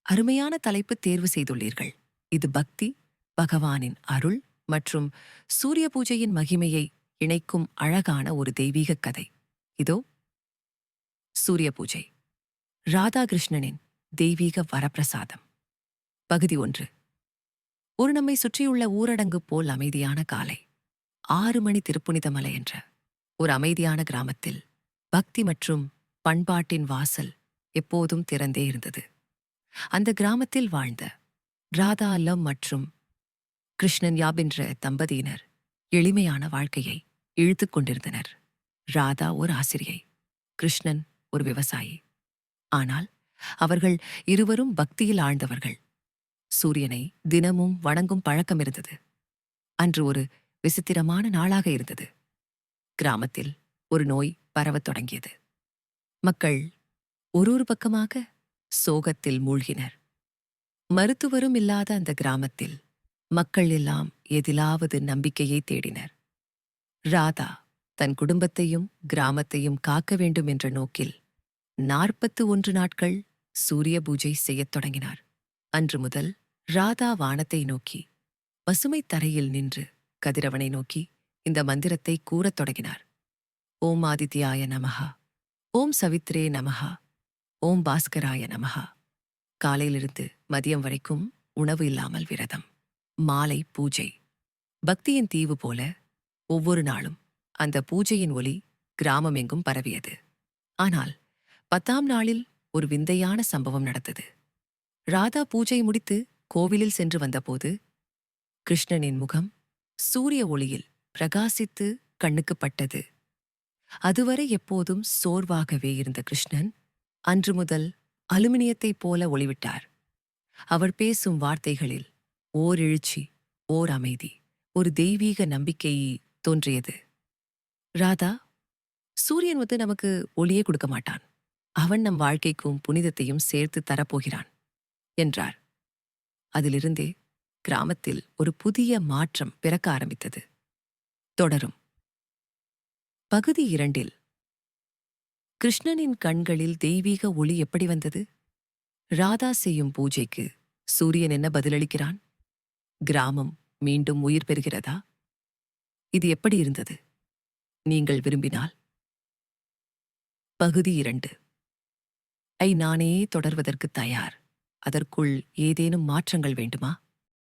அருமையான தலைப்பு தேர்வு செய்துள்ளீர்கள். இது பக்தி, பகவானின் அருள் மற்றும் சூரிய பூஜையின் மகிமையை இணைக்கும் அழகான ஒரு தெய்வீக கதை. இதோ சூரிய பூஜை, ராதாகிருஷ்ணனின் தெய்வீக வரப்பிரசாதம். பகுதி 1. ஒரு நம்மை சுற்றியுள்ள ஊரடங்கு போல் அமைதியான காலை. 6 மணி திருப்புனிதமலை என்ற ஒரு அமைதியான கிராமத்தில் பக்தி மற்றும் பண்பாட்டின் வாசல் எப்போதும் திறந்தே இருந்தது. அந்த கிராமத்தில் வாழ்ந்த ராதா அல்லம் மற்றும் கிருஷ்ணன் யாப் என்ற தம்பதியினர் எளிமையான வாழ்க்கையை இழுத்துக் கொண்டிருந்தனர். ராதா ஒரு ஆசிரியை, கிருஷ்ணன் ஒரு விவசாயி. ஆனால் அவர்கள் இருவரும் பக்தியில் ஆழ்ந்தவர்கள். சூரியனை தினமும் வணங்கும் பழக்கம் இருந்தது. அன்று ஒரு விசித்திரமான நாளாக இருந்தது. கிராமத்தில் ஒரு நோய் பரவத் தொடங்கியது. மக்கள் ஒரு பக்கமாக சோகத்தில் மூழ்கினர். மருத்துவரும் இல்லாத அந்த கிராமத்தில் மக்கள் எல்லாம் எதிலாவது நம்பிக்கையை தேடினர். ராதா தன் குடும்பத்தையும் கிராமத்தையும் காக்க வேண்டும் என்ற நோக்கில் 41 நாட்கள் சூரிய பூஜை செய்யத் தொடங்கினார். அன்று முதல் ராதா வானத்தை நோக்கி, பசுமைத் தரையில் நின்று கதிரவனை நோக்கி இந்த மந்திரத்தை கூறத் தொடங்கினார். ஓம் ஆதித்யாய நமஹா, ஓம் சவித்ரே நமஹா, ஓம் பாஸ்கராய நமஹா. காலையிலிருந்து மதியம் வரைக்கும் உணவு இல்லாமல் விரதம். மாலை பூஜை. பக்தியின் தீவு போல ஒவ்வொரு நாளும் அந்த பூஜையின் ஒலி கிராமம் எங்கும் பரவியது. ஆனால் 10ஆம் நாளில் ஒரு விந்தையான சம்பவம் நடந்தது. ராதா பூஜை முடித்து கோவிலில் சென்று வந்தபோது கிருஷ்ணனின் முகம் சூரிய ஒளியில் பிரகாசித்து கண்ணுக்குப் பட்டது. அதுவரை எப்போதும் சோர்வாகவே இருந்த கிருஷ்ணன் அன்று முதல் அலுமினியத்தைப் போல ஒளிவிட்டார். அவர் பேசும் வார்த்தைகளில் ஓர் எழுச்சி, ஓர் அமைதி, ஒரு தெய்வீக நம்பிக்கை தோன்றியது. ராதா, சூரியன் நமக்கு ஒளியே கொடுக்க மாட்டான். அவன் நம் வாழ்க்கைக்கும் புனிதத்தையும் சேர்த்து தரப்போகிறான் என்றார். அதிலிருந்தே கிராமத்தில் ஒரு புதிய மாற்றம் பிறக்க ஆரம்பித்தது. தொடரும். பகுதி 2. கிருஷ்ணனின் கண்களில் தெய்வீக ஒளி எப்படி வந்தது? ராதா செய்யும் பூஜைக்கு சூரியன் என்ன பதிலளிக்கிறான்? கிராமம் மீண்டும் உயிர் பெறுகிறதா? இது எப்படி இருந்தது? நீங்கள் விரும்பினால் பகுதி 2 ஐ நானே தொடர்வதற்கு தயார். அதற்குள் ஏதேனும் மாற்றங்கள் வேண்டுமா?